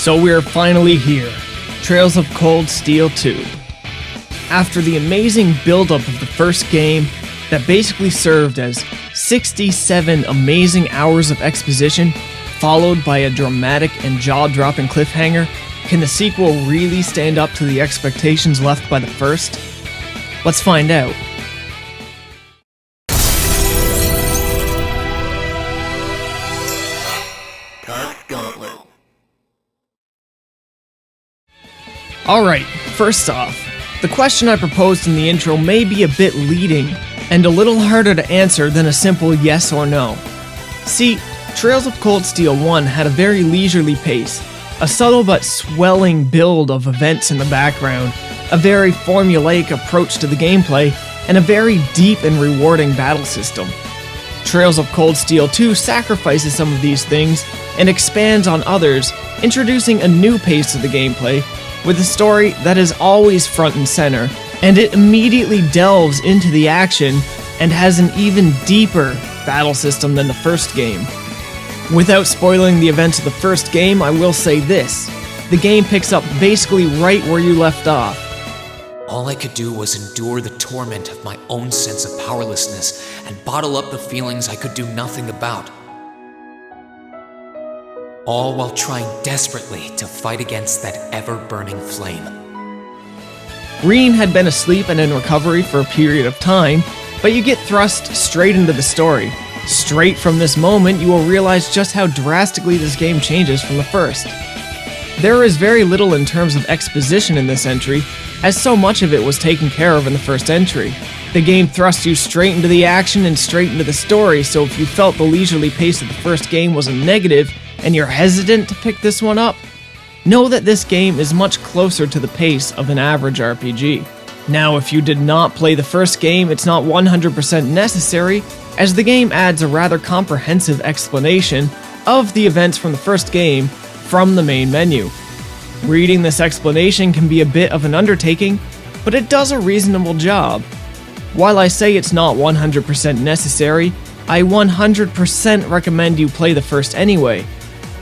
So we're finally here, Trails of Cold Steel 2. After the amazing build-up of the first game that basically served as 67 amazing hours of exposition, followed by a dramatic and jaw-dropping cliffhanger, can the sequel really stand up to the expectations left by the first? Let's find out. Alright, first off, the question I proposed in the intro may be a bit leading, and a little harder to answer than a simple yes or no. See, Trails of Cold Steel 1 had a very leisurely pace, a subtle but swelling build of events in the background, a very formulaic approach to the gameplay, and a very deep and rewarding battle system. Trails of Cold Steel 2 sacrifices some of these things and expands on others, introducing a new pace to the gameplay, with a story that is always front and center, and it immediately delves into the action and has an even deeper battle system than the first game. Without spoiling the events of the first game, I will say this: the game picks up basically right where you left off. All I could do was endure the torment of my own sense of powerlessness and bottle up the feelings I could do nothing about. All while trying desperately to fight against that ever-burning flame. Green had been asleep and in recovery for a period of time, but you get thrust straight into the story. Straight from this moment, you will realize just how drastically this game changes from the first. There is very little in terms of exposition in this entry, as so much of it was taken care of in the first entry. The game thrusts you straight into the action and straight into the story, so if you felt the leisurely pace of the first game was a negative, and you're hesitant to pick this one up, know that this game is much closer to the pace of an average RPG. Now, if you did not play the first game, it's not 100% necessary, as the game adds a rather comprehensive explanation of the events from the first game from the main menu. Reading this explanation can be a bit of an undertaking, but it does a reasonable job. While I say it's not 100% necessary, I 100% recommend you play the first anyway.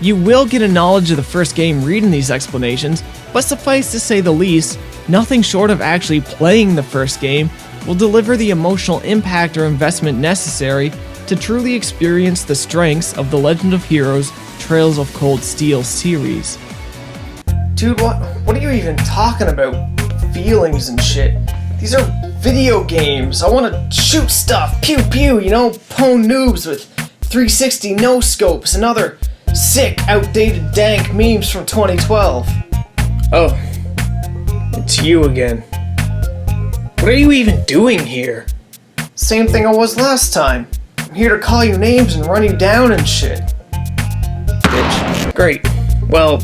You will get a knowledge of the first game reading these explanations, but suffice to say the least, nothing short of actually playing the first game will deliver the emotional impact or investment necessary to truly experience the strengths of the Legend of Heroes Trails of Cold Steel series. Dude, what are you even talking about? Feelings and shit. These are video games. I want to shoot stuff. Pew pew, you know, pwn noobs with 360 no scopes and other sick, outdated, dank memes from 2012. Oh, it's you again. What are you even doing here? Same thing I was last time. I'm here to call you names and run you down and shit. Bitch. Great. Well,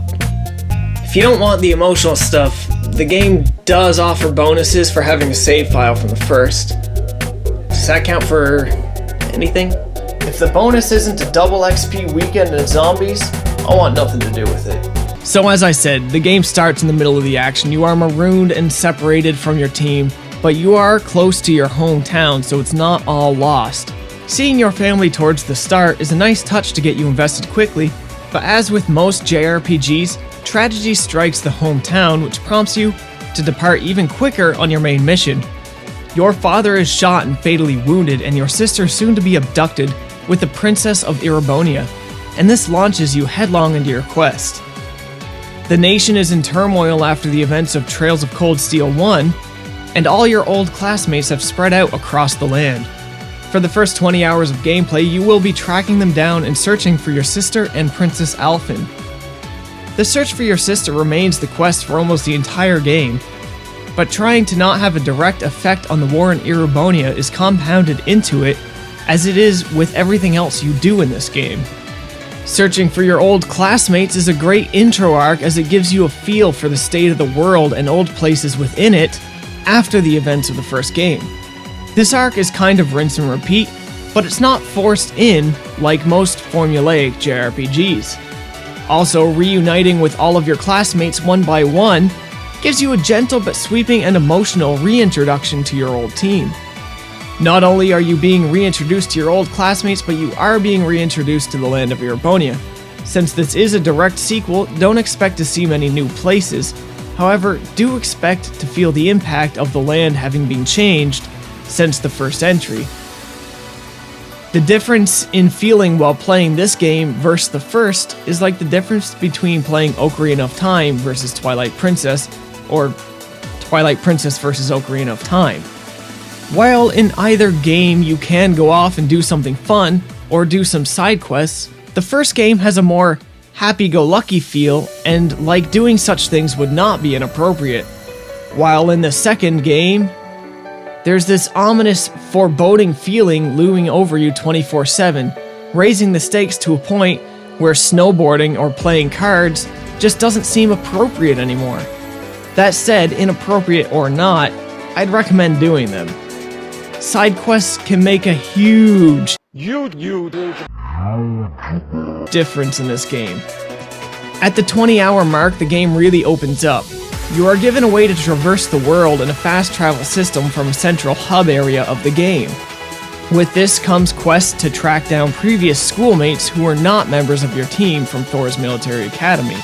if you don't want the emotional stuff, the game does offer bonuses for having a save file from the first. Does that count for anything? If the bonus isn't a double XP weekend and zombies, I want nothing to do with it. So as I said, the game starts in the middle of the action. You are marooned and separated from your team, but you are close to your hometown, so it's not all lost. Seeing your family towards the start is a nice touch to get you invested quickly, but as with most JRPGs, tragedy strikes the hometown, which prompts you to depart even quicker on your main mission. Your father is shot and fatally wounded, and your sister soon to be abducted with the Princess of Erebonia, and this launches you headlong into your quest. The nation is in turmoil after the events of Trails of Cold Steel 1, and all your old classmates have spread out across the land. For the first 20 hours of gameplay, you will be tracking them down and searching for your sister and Princess Alphen. The search for your sister remains the quest for almost the entire game, but trying to not have a direct effect on the war in Erebonia is compounded into it, as it is with everything else you do in this game. Searching for your old classmates is a great intro arc, as it gives you a feel for the state of the world and old places within it after the events of the first game. This arc is kind of rinse and repeat, but it's not forced in like most formulaic JRPGs. Also, reuniting with all of your classmates one by one gives you a gentle but sweeping and emotional reintroduction to your old team. Not only are you being reintroduced to your old classmates, but you are being reintroduced to the land of Erebonia. Since this is a direct sequel, don't expect to see many new places. However, do expect to feel the impact of the land having been changed since the first entry. The difference in feeling while playing this game versus the first is like the difference between playing Ocarina of Time versus Twilight Princess, or Twilight Princess versus Ocarina of Time. While in either game you can go off and do something fun, or do some side quests, the first game has a more happy-go-lucky feel, and like doing such things would not be inappropriate. While in the second game, there's this ominous, foreboding feeling looming over you 24/7, raising the stakes to a point where snowboarding or playing cards just doesn't seem appropriate anymore. That said, inappropriate or not, I'd recommend doing them. Side quests can make a huge difference in this game. At the 20-hour mark, the game really opens up. You are given a way to traverse the world in a fast travel system from a central hub area of the game. With this comes quests to track down previous schoolmates who are not members of your team from Thor's military academy.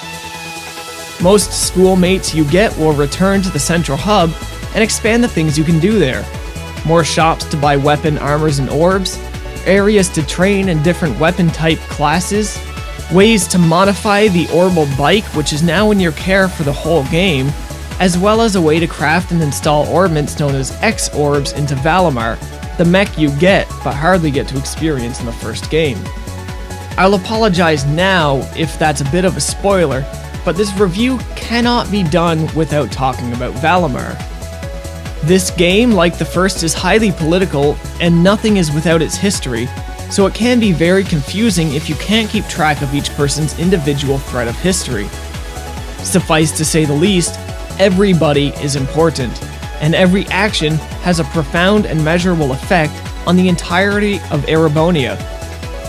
Most schoolmates you get will return to the central hub and expand the things you can do there. More shops to buy weapon, armors, and orbs, areas to train in different weapon type classes, ways to modify the Orbal bike, which is now in your care for the whole game, as well as a way to craft and install orbments known as X-Orbs into Valimar, the mech you get but hardly get to experience in the first game. I'll apologize now if that's a bit of a spoiler, but this review cannot be done without talking about Valimar. This game, like the first, is highly political, and nothing is without its history, so it can be very confusing if you can't keep track of each person's individual thread of history. Suffice to say the least, everybody is important, and every action has a profound and measurable effect on the entirety of Erebonia.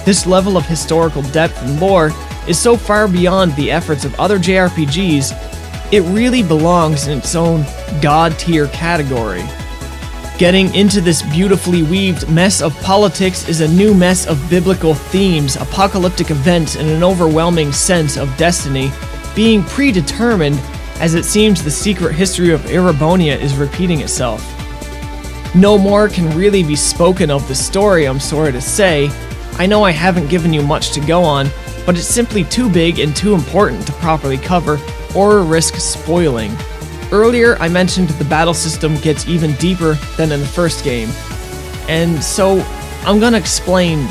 This level of historical depth and lore is so far beyond the efforts of other JRPGs, it really belongs in its own god-tier category. Getting into this beautifully weaved mess of politics is a new mess of biblical themes, apocalyptic events, and an overwhelming sense of destiny being predetermined, as it seems the secret history of Erebonia is repeating itself. No more can really be spoken of the story, I'm sorry to say. I know I haven't given you much to go on, but it's simply too big and too important to properly cover or risk spoiling. Earlier, I mentioned the battle system gets even deeper than in the first game, and so I'm gonna explain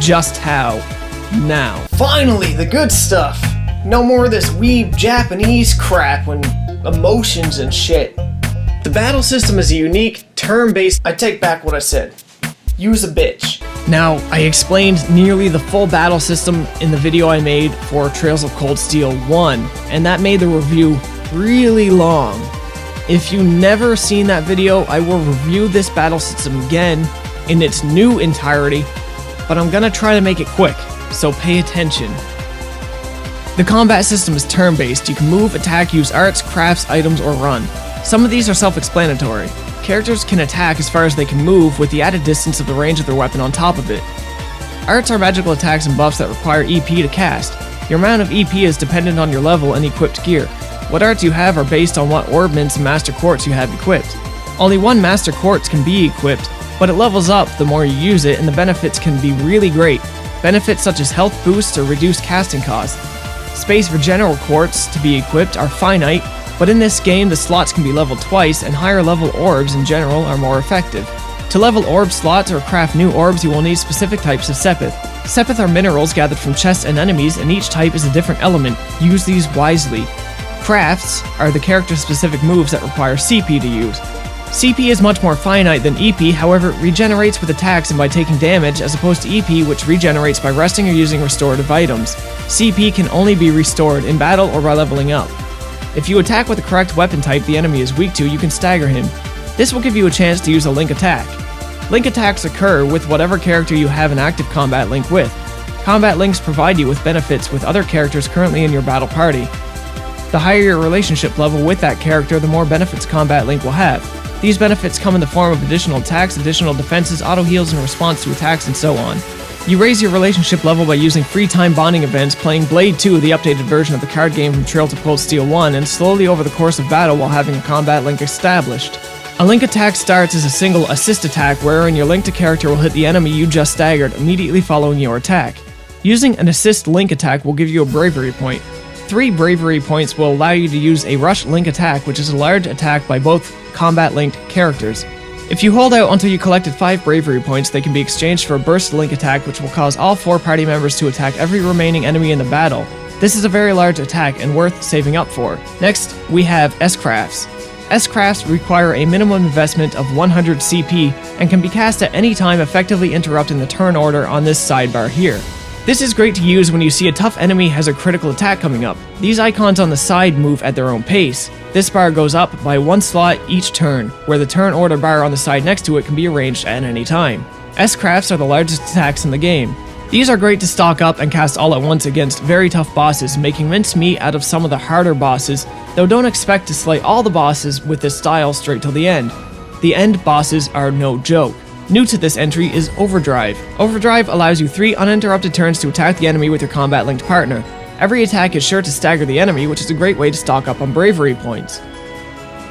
just how now. Finally, the good stuff! No more of this weeb Japanese crap and emotions and shit. The battle system is a unique, turn-based— I take back what I said. Use a bitch. Now, I explained nearly the full battle system in the video I made for Trails of Cold Steel 1, and that made the review really long. If you've never seen that video, I will review this battle system again in its new entirety, but I'm gonna try to make it quick, so pay attention. The combat system is turn-based. You can move, attack, use arts, crafts, items, or run. Some of these are self-explanatory. Characters can attack as far as they can move, with the added distance of the range of their weapon on top of it. Arts are magical attacks and buffs that require EP to cast. Your amount of EP is dependent on your level and equipped gear. What arts you have are based on what orbments and master quartz you have equipped. Only one master quartz can be equipped, but it levels up the more you use it, and the benefits can be really great. Benefits such as health boosts or reduced casting costs. Space for general quartz to be equipped are finite, but in this game the slots can be leveled twice, and higher level orbs in general are more effective. To level orb slots or craft new orbs, you will need specific types of sepith. Sepith are minerals gathered from chests and enemies, and each type is a different element. Use these wisely. Crafts are the character-specific moves that require CP to use. CP is much more finite than EP, however, it regenerates with attacks and by taking damage, as opposed to EP, which regenerates by resting or using restorative items. CP can only be restored in battle or by leveling up. If you attack with the correct weapon type the enemy is weak to, you can stagger him. This will give you a chance to use a link attack. Link attacks occur with whatever character you have an active combat link with. Combat links provide you with benefits with other characters currently in your battle party. The higher your relationship level with that character, the more benefits Combat Link will have. These benefits come in the form of additional attacks, additional defenses, auto heals in response to attacks, and so on. You raise your relationship level by using free time bonding events, playing Blade 2, the updated version of the card game from Trail to Cold Steel 1, and slowly over the course of battle while having a combat link established. A link attack starts as a single assist attack wherein your linked character will hit the enemy you just staggered immediately following your attack. Using an assist link attack will give you a bravery point. 3 bravery points will allow you to use a rush link attack, which is a large attack by both combat linked characters. If you hold out until you collected 5 bravery points, they can be exchanged for a burst link attack which will cause all 4 party members to attack every remaining enemy in the battle. This is a very large attack and worth saving up for. Next, we have S-Crafts. S-Crafts require a minimum investment of 100 CP and can be cast at any time, effectively interrupting the turn order on this sidebar here. This is great to use when you see a tough enemy has a critical attack coming up. These icons on the side move at their own pace. This bar goes up by 1 slot each turn, where the turn order bar on the side next to it can be arranged at any time. S-Crafts are the largest attacks in the game. These are great to stock up and cast all at once against very tough bosses, making mincemeat out of some of the harder bosses, though don't expect to slay all the bosses with this style straight till the end. The end bosses are no joke. New to this entry is Overdrive. Overdrive allows you 3 uninterrupted turns to attack the enemy with your combat-linked partner. Every attack is sure to stagger the enemy, which is a great way to stock up on bravery points.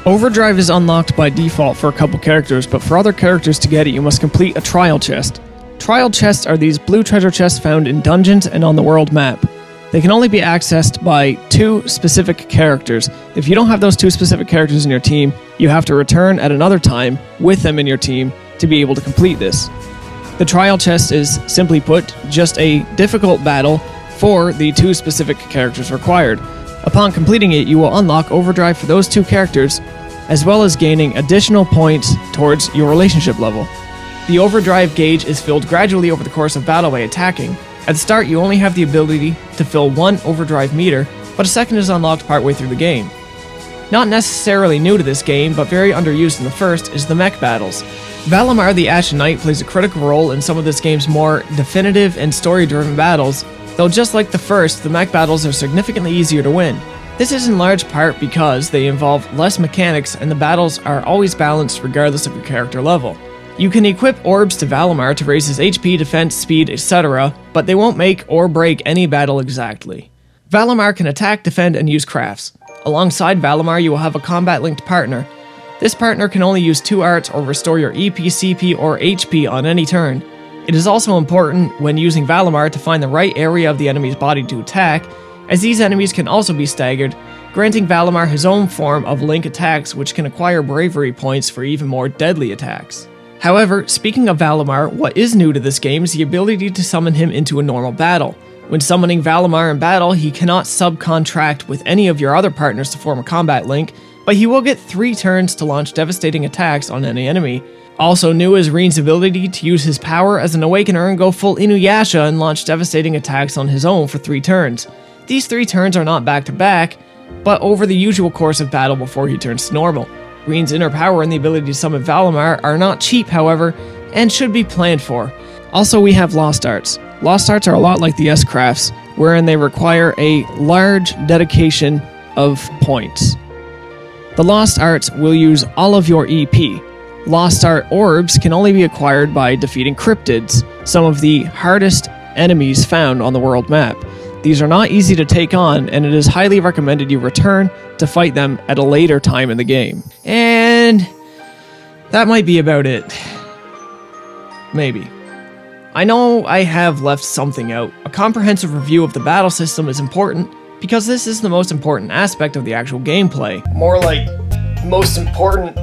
Overdrive is unlocked by default for a couple characters, but for other characters to get it you must complete a trial chest. Trial chests are these blue treasure chests found in dungeons and on the world map. They can only be accessed by 2 specific characters. If you don't have those 2 specific characters in your team, you have to return at another time with them in your team to be able to complete this. The trial chest is, simply put, just a difficult battle for the 2 specific characters required. Upon completing it, you will unlock Overdrive for those 2 characters, as well as gaining additional points towards your relationship level. The Overdrive gauge is filled gradually over the course of battle by attacking. At the start, you only have the ability to fill 1 Overdrive meter, but a second is unlocked partway through the game. Not necessarily new to this game, but very underused in the first, is the mech battles. Valimar the Ashen Knight plays a critical role in some of this game's more definitive and story-driven battles, though just like the first, the mech battles are significantly easier to win. This is in large part because they involve less mechanics and the battles are always balanced regardless of your character level. You can equip orbs to Valimar to raise his HP, defense, speed, etc., but they won't make or break any battle exactly. Valimar can attack, defend, and use crafts. Alongside Valimar, you will have a combat-linked partner. This partner can only use 2 arts or restore your EP, CP, or HP on any turn. It is also important when using Valimar to find the right area of the enemy's body to attack, as these enemies can also be staggered, granting Valimar his own form of link attacks which can acquire bravery points for even more deadly attacks. However, speaking of Valimar, what is new to this game is the ability to summon him into a normal battle. When summoning Valimar in battle, he cannot subcontract with any of your other partners to form a combat link, but he will get 3 turns to launch devastating attacks on any enemy. Also new is Reen's ability to use his power as an Awakener and go full Inuyasha and launch devastating attacks on his own for 3 turns. These 3 turns are not back to back, but over the usual course of battle before he turns to normal. Reen's inner power and the ability to summon Valimar are not cheap, however, and should be planned for. Also, we have Lost Arts. Lost Arts are a lot like the S-Crafts, wherein they require a large dedication of points. The Lost Arts will use all of your EP. Lost Art orbs can only be acquired by defeating cryptids, some of the hardest enemies found on the world map. These are not easy to take on, and it is highly recommended you return to fight them at a later time in the game. And that might be about it. Maybe. I know I have left something out. A comprehensive review of the battle system is important, because this is the most important aspect of the actual gameplay. More like, most important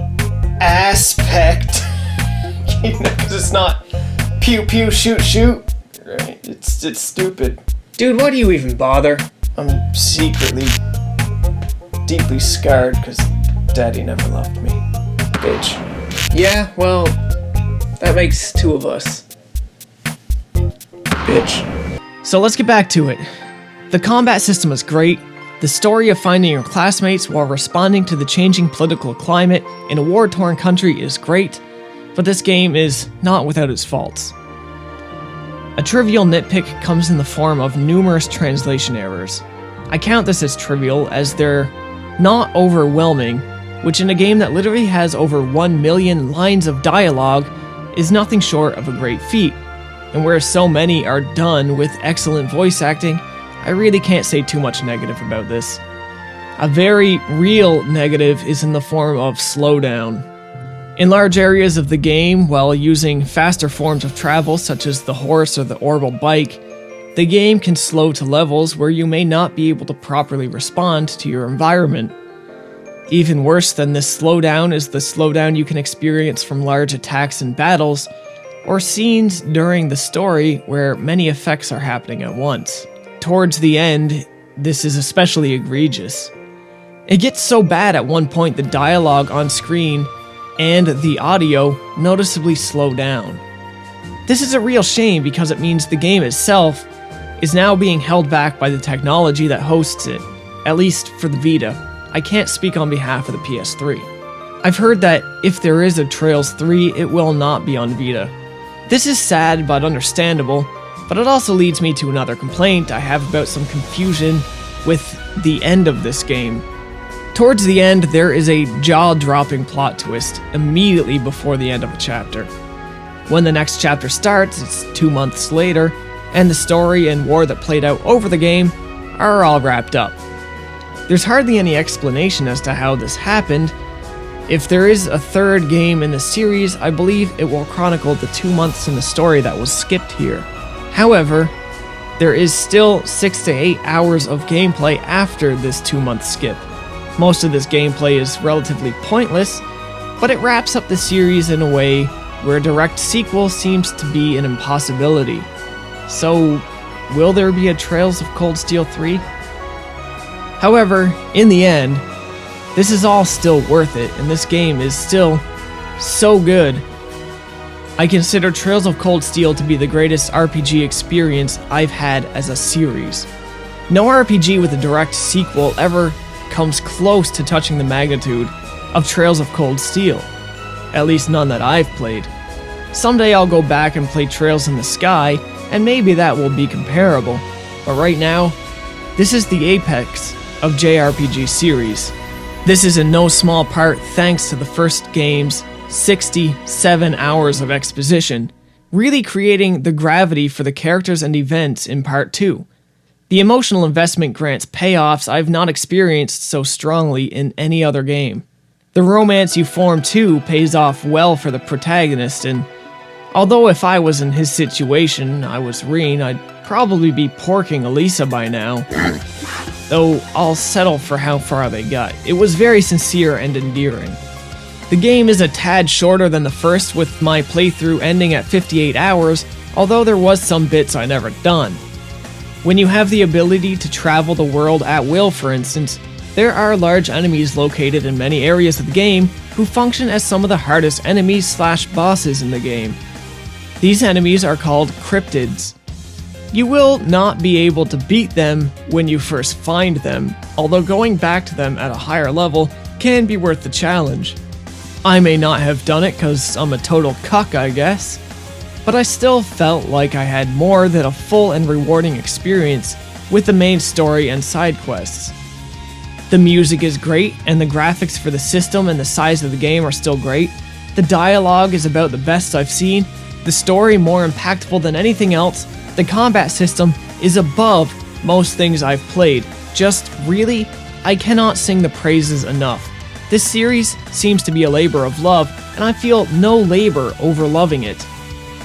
aspect. You know, because it's not pew pew shoot shoot. Right? It's stupid. Dude, why do you even bother? I'm secretly deeply scarred because Daddy never loved me. Bitch. Yeah, well, that makes 2 of us. Bitch. So let's get back to it. The combat system is great. The story of finding your classmates while responding to the changing political climate in a war-torn country is great, but this game is not without its faults. A trivial nitpick comes in the form of numerous translation errors. I count this as trivial as they're not overwhelming, which in a game that literally has over 1 million lines of dialogue is nothing short of a great feat. and where so many are done with excellent voice acting, I really can't say too much negative about this. A very real negative is in the form of slowdown. In large areas of the game, while using faster forms of travel such as the horse or the orbital bike, the game can slow to levels where you may not be able to properly respond to your environment. Even worse than this slowdown is the slowdown you can experience from large attacks and battles, or scenes during the story where many effects are happening at once. Towards the end, this is especially egregious. It gets so bad at one point the dialogue on screen and the audio noticeably slow down. This is a real shame because it means the game itself is now being held back by the technology that hosts it, at least for the Vita. I can't speak on behalf of the PS3. I've heard that if there is a Trails 3, it will not be on Vita. This is sad but understandable, but it also leads me to another complaint I have about some confusion with the end of this game. Towards the end, there is a jaw-dropping plot twist immediately before the end of a chapter. When the next chapter starts, it's 2 months later, and the story and war that played out over the game are all wrapped up. There's hardly any explanation as to how this happened. If there is a third game in the series, I believe it will chronicle the 2 months in the story that was skipped here. However, there is still 6 to 8 hours of gameplay after this 2-month skip. Most of this gameplay is relatively pointless, but it wraps up the series in a way where a direct sequel seems to be an impossibility. So, will there be a Trails of Cold Steel 3? However, in the end, this is all still worth it, and this game is still so good. I consider Trails of Cold Steel to be the greatest RPG experience I've had as a series. No RPG with a direct sequel ever comes close to touching the magnitude of Trails of Cold Steel. At least none that I've played. Someday I'll go back and play Trails in the Sky, and maybe that will be comparable. But right now, this is the apex of JRPG series. This is in no small part thanks to the first game's 67 hours of exposition, really creating the gravity for the characters and events in Part 2. The emotional investment grants payoffs I've not experienced so strongly in any other game. The romance you form too pays off well for the protagonist, and although if I was in his situation, I was Reen, I'd probably be porking Elisa by now. Though I'll settle for how far they got. It was very sincere and endearing. The game is a tad shorter than the first, with my playthrough ending at 58 hours, although there was some bits I never done. When you have the ability to travel the world at will, for instance, there are large enemies located in many areas of the game who function as some of the hardest enemies/bosses in the game. These enemies are called cryptids. You will not be able to beat them when you first find them, although going back to them at a higher level can be worth the challenge. I may not have done it because I'm a total cuck, I guess, but I still felt like I had more than a full and rewarding experience with the main story and side quests. The music is great, and the graphics for the system and the size of the game are still great. The dialogue is about the best I've seen, the story more impactful than anything else. The combat system is above most things I've played. Just really, I cannot sing the praises enough. This series seems to be a labor of love, and I feel no labor over loving it.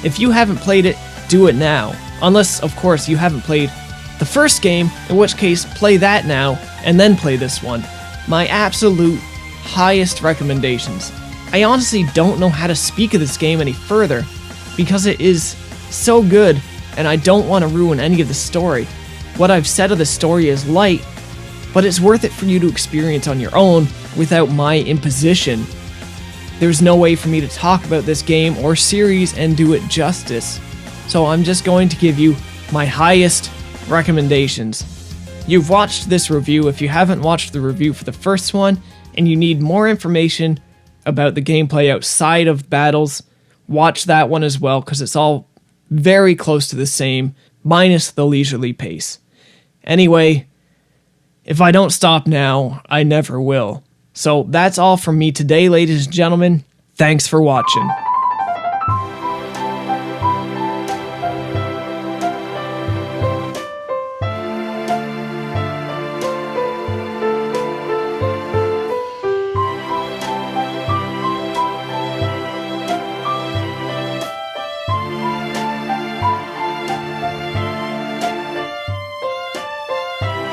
If you haven't played it, do it now. Unless, of course, you haven't played the first game, in which case, play that now, and then play this one. My absolute highest recommendations. I honestly don't know how to speak of this game any further, because it is so good, and I don't want to ruin any of the story. What I've said of the story is light, but it's worth it for you to experience on your own without my imposition. There's no way for me to talk about this game or series and do it justice, so I'm just going to give you my highest recommendations. You've watched this review. If you haven't watched the review for the first one and you need more information about the gameplay outside of battles, watch that one as well, because it's all very close to the same, minus the leisurely pace. Anyway, if I don't stop now, I never will. So that's all from me today, ladies and gentlemen. Thanks for watching.